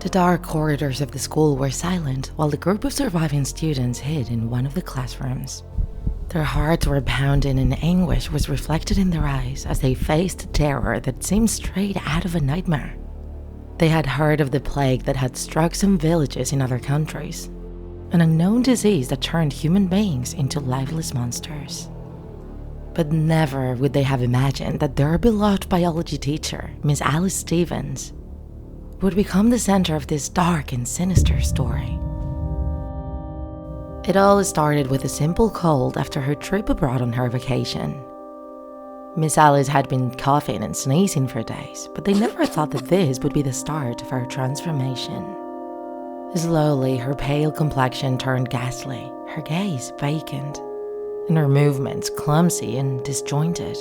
The dark corridors of the school were silent while the group of surviving students hid in one of the classrooms. Their hearts were pounding and anguish was reflected in their eyes as they faced a terror that seemed straight out of a nightmare. They had heard of the plague that had struck some villages in other countries, an unknown disease that turned human beings into lifeless monsters. But never would they have imagined that their beloved biology teacher, Miss Alice Stevens, would become the center of this dark and sinister story. It all started with a simple cold after her trip abroad on her vacation. Miss Alice had been coughing and sneezing for days, but they never thought that this would be the start of her transformation. Slowly, her pale complexion turned ghastly, her gaze vacant, and her movements clumsy and disjointed.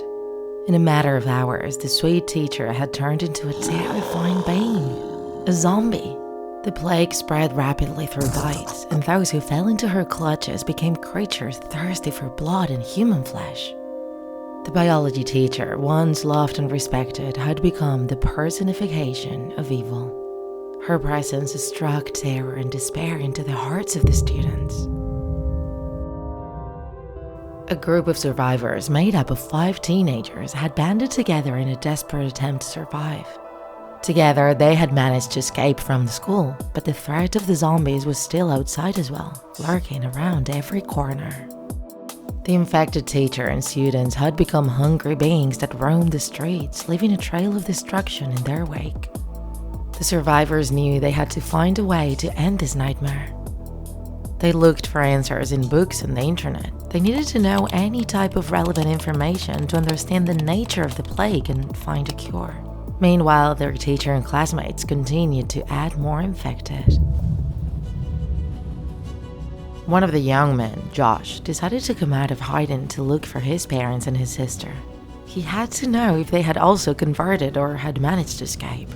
In a matter of hours, the sweet teacher had turned into a terrifying being, a zombie. The plague spread rapidly through bites, and those who fell into her clutches became creatures thirsty for blood and human flesh. The biology teacher, once loved and respected, had become the personification of evil. Her presence struck terror and despair into the hearts of the students. A group of survivors made up of 5 teenagers had banded together in a desperate attempt to survive. Together, they had managed to escape from the school, but the threat of the zombies was still outside as well, lurking around every corner. The infected teacher and students had become hungry beings that roamed the streets, leaving a trail of destruction in their wake. The survivors knew they had to find a way to end this nightmare. They looked for answers in books and the internet. They needed to know any type of relevant information to understand the nature of the plague and find a cure. Meanwhile, their teacher and classmates continued to add more infected. One of the young men, Josh, decided to come out of hiding to look for his parents and his sister. He had to know if they had also converted or had managed to escape.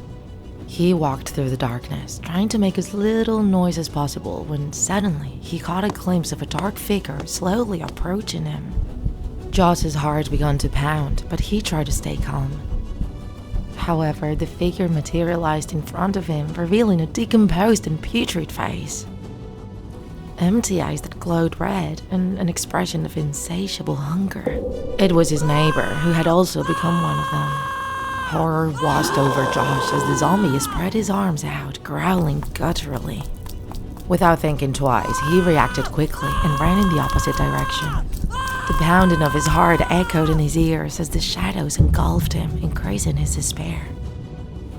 He walked through the darkness, trying to make as little noise as possible, when suddenly he caught a glimpse of a dark figure slowly approaching him. Josh's heart began to pound, but he tried to stay calm. However, the figure materialized in front of him, revealing a decomposed and putrid face. Empty eyes that glowed red, and an expression of insatiable hunger. It was his neighbor, who had also become one of them. Horror washed over Josh as the zombie spread his arms out, growling gutturally. Without thinking twice, he reacted quickly and ran in the opposite direction. The pounding of his heart echoed in his ears as the shadows engulfed him, increasing his despair.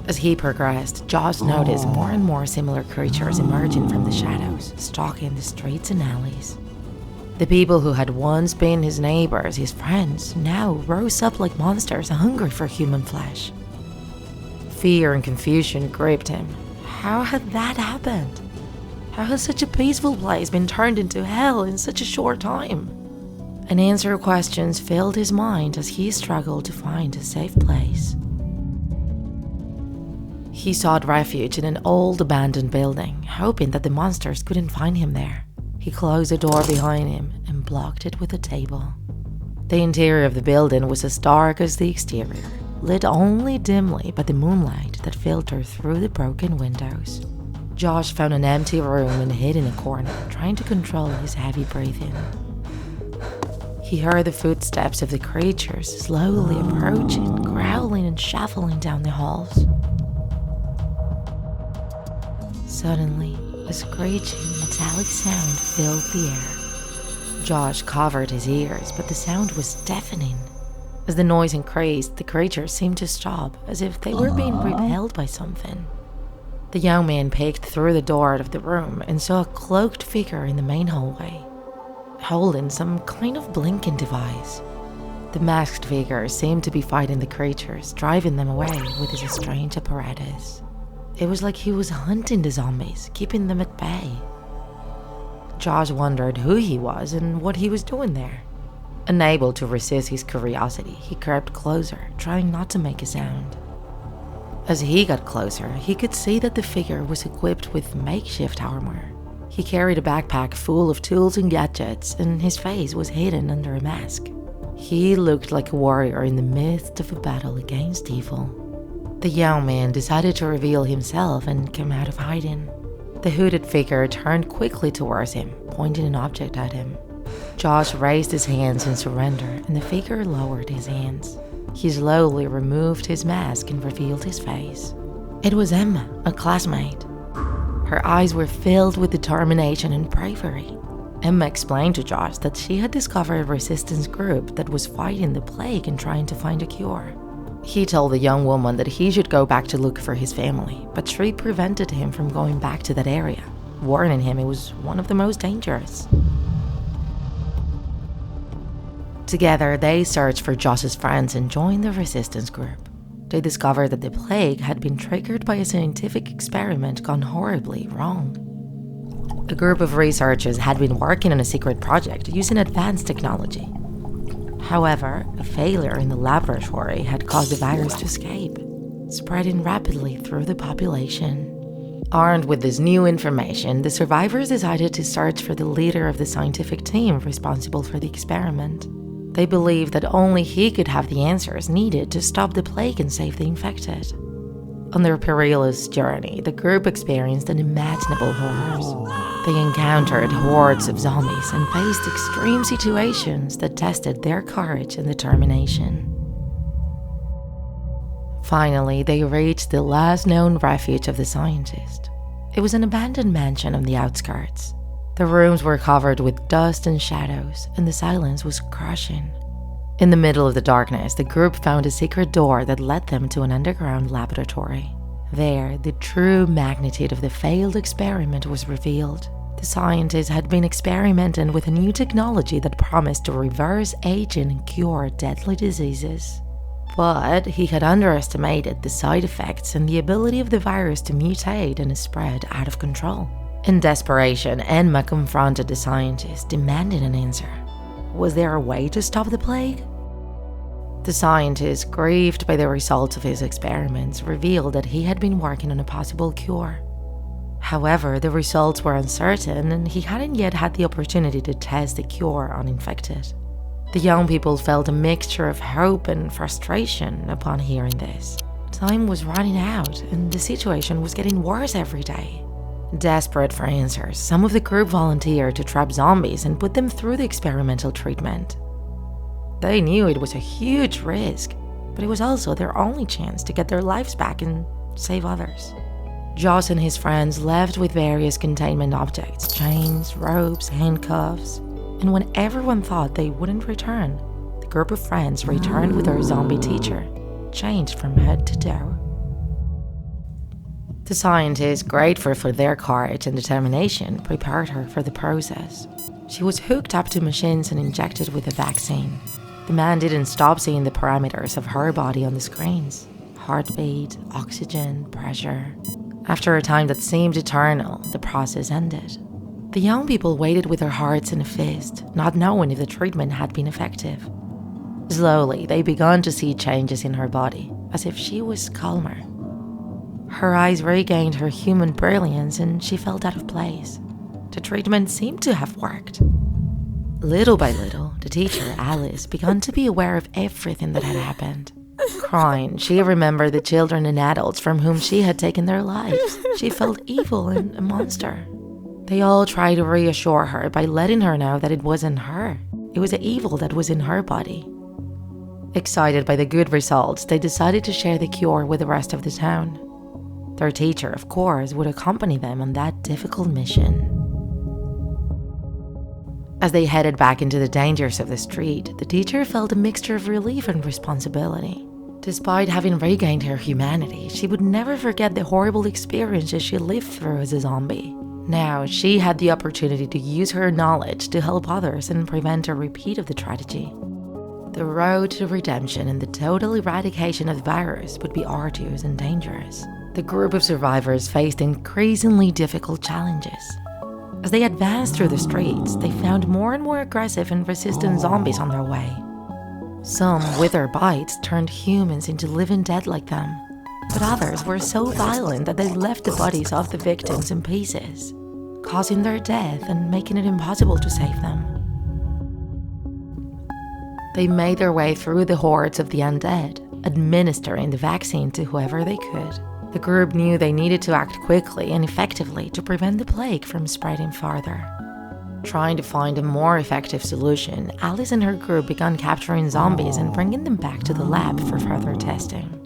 As he progressed, Josh noticed more and more similar creatures emerging from the shadows, stalking the streets and alleys. The people who had once been his neighbors, his friends, now rose up like monsters hungry for human flesh. Fear and confusion gripped him. How had that happened? How had such a peaceful place been turned into hell in such a short time? Unanswered questions filled his mind as he struggled to find a safe place. He sought refuge in an old abandoned building, hoping that the monsters couldn't find him there. He closed the door behind him and blocked it with a table. The interior of the building was as dark as the exterior, lit only dimly by the moonlight that filtered through the broken windows. Josh found an empty room and hid in a corner, trying to control his heavy breathing. He heard the footsteps of the creatures slowly approaching, growling and shuffling down the halls. Suddenly, a screeching, metallic sound filled the air. Josh covered his ears, but the sound was deafening. As the noise increased, the creatures seemed to stop, as if they were being repelled by something. The young man peeked through the door of the room and saw a cloaked figure in the main hallway, holding some kind of blinking device. The masked figure seemed to be fighting the creatures, driving them away with his strange apparatus. It was like he was hunting the zombies, keeping them at bay. Josh wondered who he was and what he was doing there. Unable to resist his curiosity, he crept closer, trying not to make a sound. As he got closer, he could see that the figure was equipped with makeshift armor. He carried a backpack full of tools and gadgets, and his face was hidden under a mask. He looked like a warrior in the midst of a battle against evil. The young man decided to reveal himself and come out of hiding. The hooded figure turned quickly towards him, pointing an object at him. Josh raised his hands in surrender, and the figure lowered his hands. He slowly removed his mask and revealed his face. It was Emma, a classmate. Her eyes were filled with determination and bravery. Emma explained to Josh that she had discovered a resistance group that was fighting the plague and trying to find a cure. He told the young woman that he should go back to look for his family, but she prevented him from going back to that area, warning him it was one of the most dangerous. Together, they searched for Josh's friends and joined the resistance group. They discovered that the plague had been triggered by a scientific experiment gone horribly wrong. A group of researchers had been working on a secret project using advanced technology. However, a failure in the laboratory had caused the virus to escape, spreading rapidly through the population. Armed with this new information, the survivors decided to search for the leader of the scientific team responsible for the experiment. They believed that only he could have the answers needed to stop the plague and save the infected. On their perilous journey, the group experienced unimaginable horrors. They encountered hordes of zombies and faced extreme situations that tested their courage and determination. Finally, they reached the last known refuge of the scientist. It was an abandoned mansion on the outskirts. The rooms were covered with dust and shadows, and the silence was crushing. In the middle of the darkness, the group found a secret door that led them to an underground laboratory. There, the true magnitude of the failed experiment was revealed. The scientists had been experimenting with a new technology that promised to reverse aging and cure deadly diseases. But he had underestimated the side effects and the ability of the virus to mutate and spread out of control. In desperation, Emma confronted the scientists, demanding an answer. Was there a way to stop the plague? The scientist, grieved by the results of his experiments, revealed that he had been working on a possible cure. However, the results were uncertain, and he hadn't yet had the opportunity to test the cure on infected. The young people felt a mixture of hope and frustration upon hearing this. Time was running out, and the situation was getting worse every day. Desperate for answers, some of the group volunteered to trap zombies and put them through the experimental treatment. They knew it was a huge risk, but it was also their only chance to get their lives back and save others. Josh and his friends left with various containment objects, chains, ropes, handcuffs, and when everyone thought they wouldn't return, the group of friends returned with their zombie teacher, changed from head to toe. The scientists, grateful for their courage and determination, prepared her for the process. She was hooked up to machines and injected with a vaccine. The man didn't stop seeing the parameters of her body on the screens: heartbeat, oxygen, pressure. After a time that seemed eternal, the process ended. The young people waited with their hearts in a fist, not knowing if the treatment had been effective. Slowly, they began to see changes in her body, as if she was calmer. Her eyes regained her human brilliance and she felt out of place. The treatment seemed to have worked. Little by little, the teacher, Alice, began to be aware of everything that had happened. Crying, she remembered the children and adults from whom she had taken their lives. She felt evil and a monster. They all tried to reassure her by letting her know that it wasn't her. It was the evil that was in her body. Excited by the good results, they decided to share the cure with the rest of the town. Their teacher, of course, would accompany them on that difficult mission. As they headed back into the dangers of the street, the teacher felt a mixture of relief and responsibility. Despite having regained her humanity, she would never forget the horrible experiences she lived through as a zombie. Now, she had the opportunity to use her knowledge to help others and prevent a repeat of the tragedy. The road to redemption and the total eradication of the virus would be arduous and dangerous. The group of survivors faced increasingly difficult challenges. As they advanced through the streets, they found more and more aggressive and resistant zombies on their way. Some, with their bites, turned humans into living dead like them. But others were so violent that they left the bodies of the victims in pieces, causing their death and making it impossible to save them. They made their way through the hordes of the undead, administering the vaccine to whoever they could. The group knew they needed to act quickly and effectively to prevent the plague from spreading farther. Trying to find a more effective solution, Alice and her group began capturing zombies and bringing them back to the lab for further testing.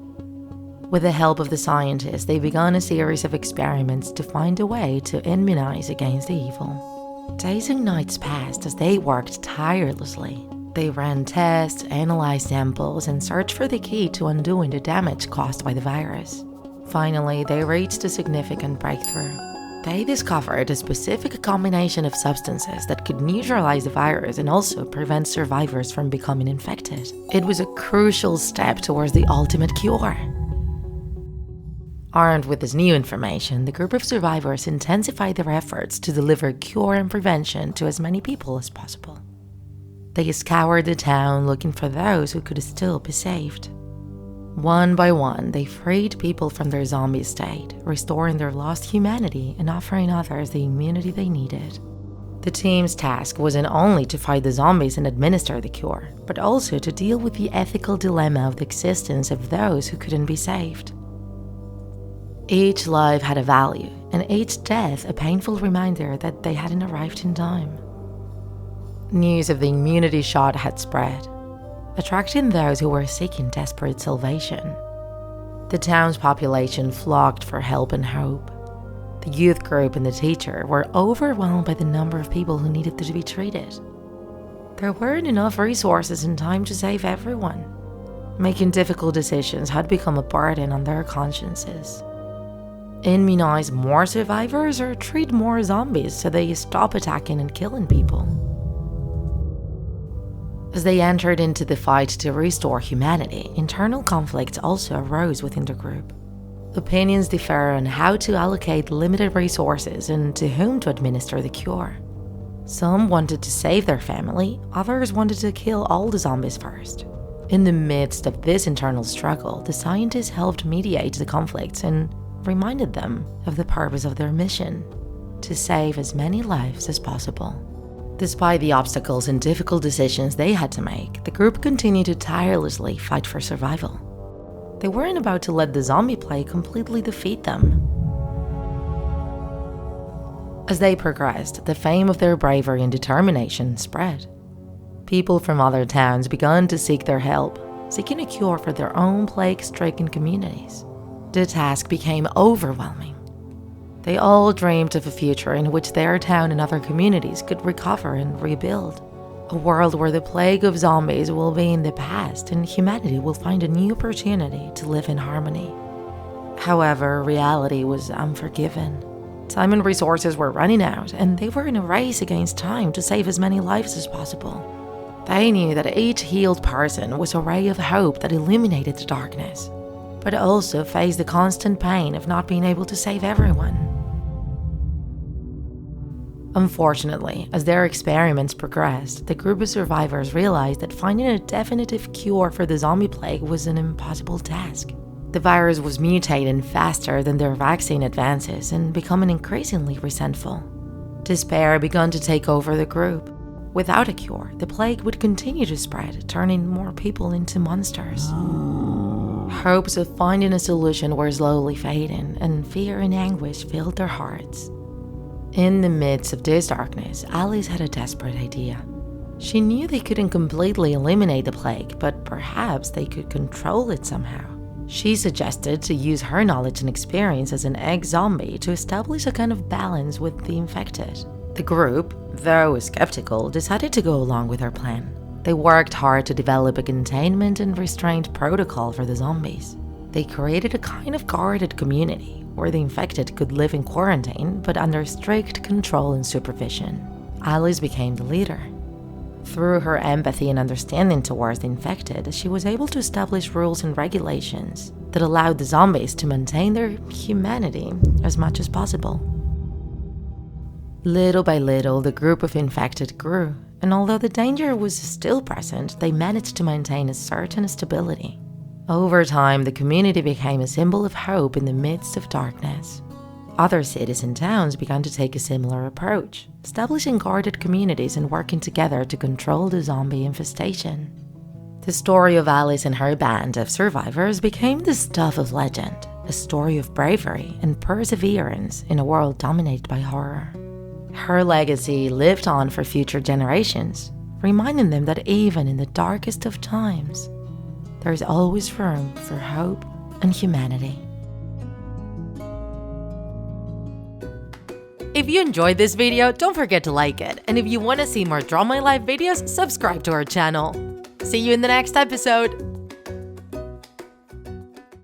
With the help of the scientists, they began a series of experiments to find a way to immunize against the evil. Days and nights passed as they worked tirelessly. They ran tests, analyzed samples, and searched for the key to undoing the damage caused by the virus. Finally, they reached a significant breakthrough. They discovered a specific combination of substances that could neutralize the virus and also prevent survivors from becoming infected. It was a crucial step towards the ultimate cure. Armed with this new information, the group of survivors intensified their efforts to deliver cure and prevention to as many people as possible. They scoured the town looking for those who could still be saved. One by one, they freed people from their zombie state, restoring their lost humanity and offering others the immunity they needed. The team's task wasn't only to fight the zombies and administer the cure, but also to deal with the ethical dilemma of the existence of those who couldn't be saved. Each life had a value, and each death a painful reminder that they hadn't arrived in time. News of the immunity shot had spread, attracting those who were seeking desperate salvation. The town's population flocked for help and hope. The youth group and the teacher were overwhelmed by the number of people who needed to be treated. There weren't enough resources and time to save everyone. Making difficult decisions had become a burden on their consciences. Immunize more survivors or treat more zombies so they stop attacking and killing people. As they entered into the fight to restore humanity, internal conflicts also arose within the group. Opinions differ on how to allocate limited resources and to whom to administer the cure. Some wanted to save their family, others wanted to kill all the zombies first. In the midst of this internal struggle, the scientists helped mediate the conflicts and reminded them of the purpose of their mission: to save as many lives as possible. Despite the obstacles and difficult decisions they had to make, the group continued to tirelessly fight for survival. They weren't about to let the zombie plague completely defeat them. As they progressed, the fame of their bravery and determination spread. People from other towns began to seek their help, seeking a cure for their own plague-stricken communities. The task became overwhelming. They all dreamed of a future in which their town and other communities could recover and rebuild. A world where the plague of zombies will be in the past and humanity will find a new opportunity to live in harmony. However, reality was unforgiving. Time and resources were running out, and they were in a race against time to save as many lives as possible. They knew that each healed person was a ray of hope that illuminated the darkness, but also faced the constant pain of not being able to save everyone. Unfortunately, as their experiments progressed, the group of survivors realized that finding a definitive cure for the zombie plague was an impossible task. The virus was mutating faster than their vaccine advances and becoming increasingly resentful. Despair began to take over the group. Without a cure, the plague would continue to spread, turning more people into monsters. Hopes of finding a solution were slowly fading, and fear and anguish filled their hearts. In the midst of this darkness, Alice had a desperate idea. She knew they couldn't completely eliminate the plague, but perhaps they could control it somehow. She suggested to use her knowledge and experience as an ex-zombie to establish a kind of balance with the infected. The group, though skeptical, decided to go along with her plan. They worked hard to develop a containment and restraint protocol for the zombies. They created a kind of guarded community where the infected could live in quarantine but under strict control and supervision. Alice became the leader. Through her empathy and understanding towards the infected, she was able to establish rules and regulations that allowed the zombies to maintain their humanity as much as possible. Little by little, the group of infected grew, and although the danger was still present, they managed to maintain a certain stability. Over time, the community became a symbol of hope in the midst of darkness. Other cities and towns began to take a similar approach, establishing guarded communities and working together to control the zombie infestation. The story of Alice and her band of survivors became the stuff of legend, a story of bravery and perseverance in a world dominated by horror. Her legacy lived on for future generations, reminding them that even in the darkest of times, there is always room for hope and humanity. If you enjoyed this video, don't forget to like it. And if you want to see more Draw My Life videos, subscribe to our channel. See you in the next episode!